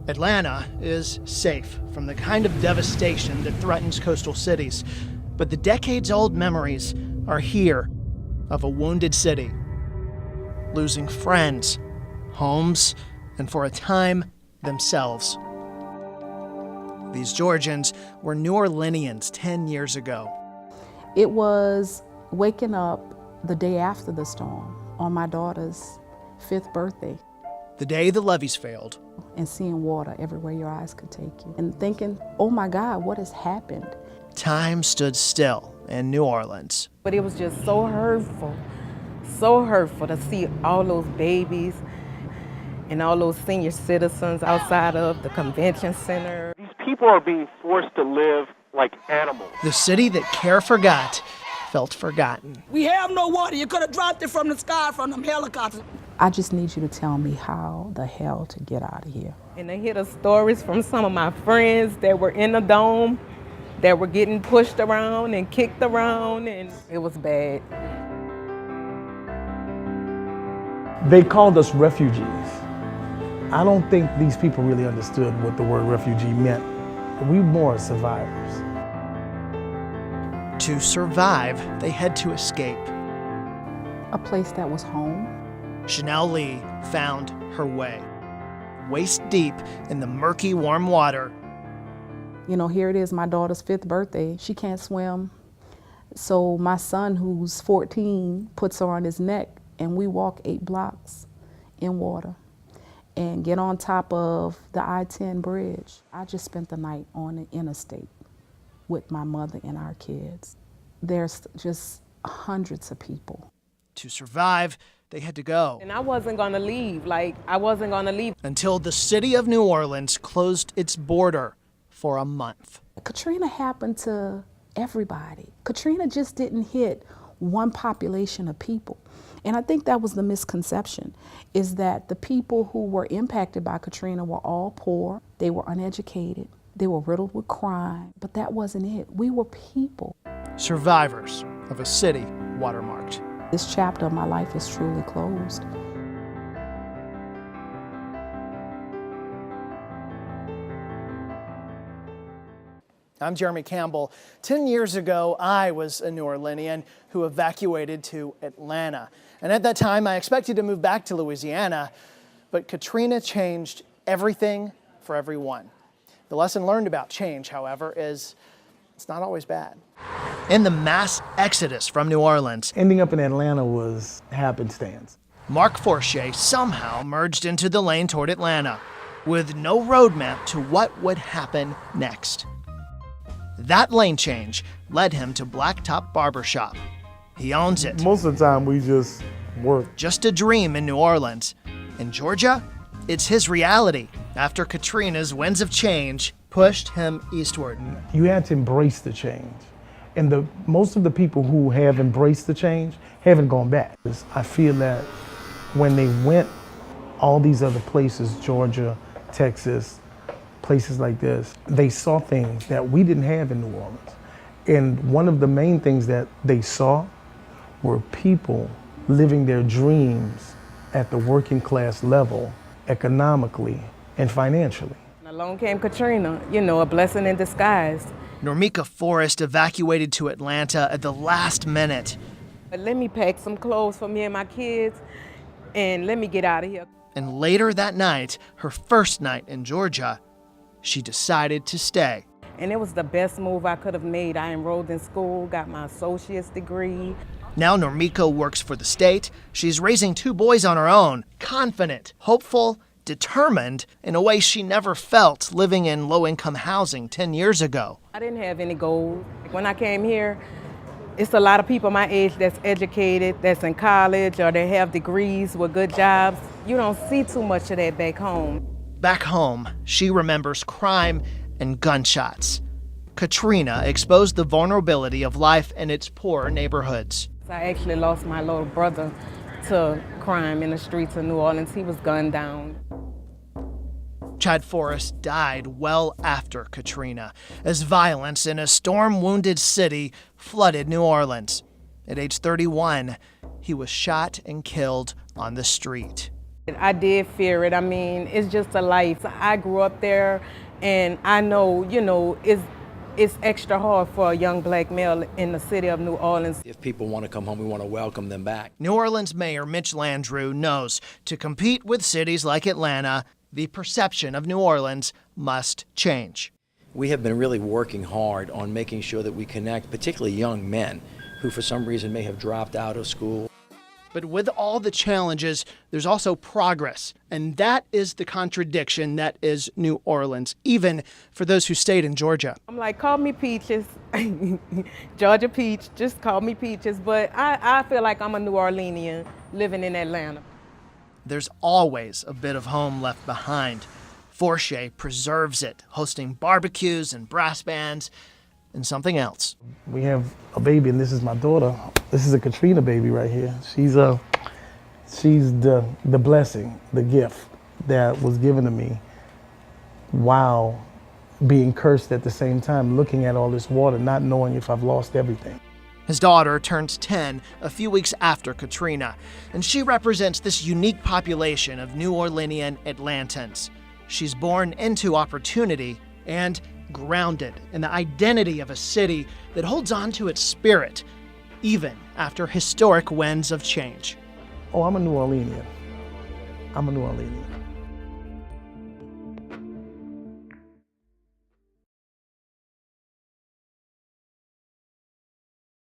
Atlanta is safe from the kind of devastation that threatens coastal cities, but the decades-old memories are here of a wounded city, losing friends, homes, and for a time, themselves. These Georgians were New Orleanians 10 years ago. It was waking up the day after the storm on my daughter's 5th birthday. The day the levees failed. And seeing water everywhere your eyes could take you. And thinking, oh my God, what has happened? Time stood still in New Orleans. But it was just so hurtful to see all those babies and all those senior citizens outside of the convention center. These people are being forced to live like animals. The city that care forgot felt forgotten. We have no water. You could have dropped it from the sky from them helicopters. I just need you to tell me how the hell to get out of here. And I hear the stories from some of my friends that were in the dome, that were getting pushed around and kicked around, and it was bad. They called us refugees. I don't think these people really understood what the word refugee meant. We were more survivors. To survive, they had to escape. A place that was home. Chanel Lee found her way, waist deep in the murky, warm water. You know, here it is, my daughter's 5th birthday. She can't swim. So my son, who's 14, puts her on his neck, and we walk 8 blocks in water and get on top of the I-10 bridge. I just spent the night on the interstate with my mother and our kids. There's just hundreds of people. To survive, they had to go. And I wasn't gonna leave, Until the city of New Orleans closed its border for a month. Katrina happened to everybody. Katrina just didn't hit one population of people. And I think that was the misconception, is that the people who were impacted by Katrina were all poor, they were uneducated, they were riddled with crime, but that wasn't it. We were people. Survivors of a city watermarked. This chapter of my life is truly closed. I'm Jeremy Campbell. 10 years ago, I was a New Orleanian who evacuated to Atlanta. And at that time, I expected to move back to Louisiana, but Katrina changed everything for everyone. The lesson learned about change, however, is it's not always bad. In the mass exodus from New Orleans, Ending up in Atlanta was happenstance. Mark Forche somehow merged into the lane toward Atlanta with no roadmap to what would happen next. That lane change led him to Blacktop Barbershop. He owns it. Most of the time we just work. Just a dream in New Orleans. In Georgia, it's his reality after Katrina's winds of change pushed him eastward. You had to embrace the change. And most of the people who have embraced the change haven't gone back. I feel that when they went all these other places, Georgia, Texas, places like this, they saw things that we didn't have in New Orleans. And one of the main things that they saw were people living their dreams at the working class level, economically and financially. Along came Katrina, a blessing in disguise. Normika Forrest evacuated to Atlanta at the last minute. But let me pack some clothes for me and my kids, and let me get out of here. And later that night, her first night in Georgia, she decided to stay. And it was the best move I could have made. I enrolled in school, got my associate's degree. Now Normika works for the state. She's raising 2 boys on her own, confident, hopeful, determined in a way she never felt living in low-income housing 10 years ago. I didn't have any goals. When I came here, it's a lot of people my age that's educated, that's in college, or they have degrees with good jobs. You don't see too much of that back home. Back home, she remembers crime and gunshots. Katrina exposed the vulnerability of life in its poor neighborhoods. I actually lost my little brother to crime in the streets of New Orleans. He was gunned down. Chad Forrest died well after Katrina, as violence in a storm-wounded city flooded New Orleans. At age 31, he was shot and killed on the street. I did fear it. I mean, it's just a life. I grew up there, and I know, it's extra hard for a young black male in the city of New Orleans. If people want to come home, we want to welcome them back. New Orleans Mayor Mitch Landrieu knows to compete with cities like Atlanta, the perception of New Orleans must change. We have been really working hard on making sure that we connect, particularly young men who for some reason may have dropped out of school. But with all the challenges, there's also progress. And that is the contradiction that is New Orleans, even for those who stayed in Georgia. I'm like, call me Peaches, Georgia Peach, just call me Peaches. But I feel like I'm a New Orleanian living in Atlanta. There's always a bit of home left behind. Forche preserves it, hosting barbecues and brass bands and something else. We have a baby, and this is my daughter. This is a Katrina baby right here. She's the blessing, the gift that was given to me while being cursed at the same time, looking at all this water, not knowing if I've lost everything. His daughter turns 10 a few weeks after Katrina, and she represents this unique population of New Orleanian Atlantans. She's born into opportunity and grounded in the identity of a city that holds on to its spirit, even after historic winds of change. Oh, I'm a New Orleanian. I'm a New Orleanian.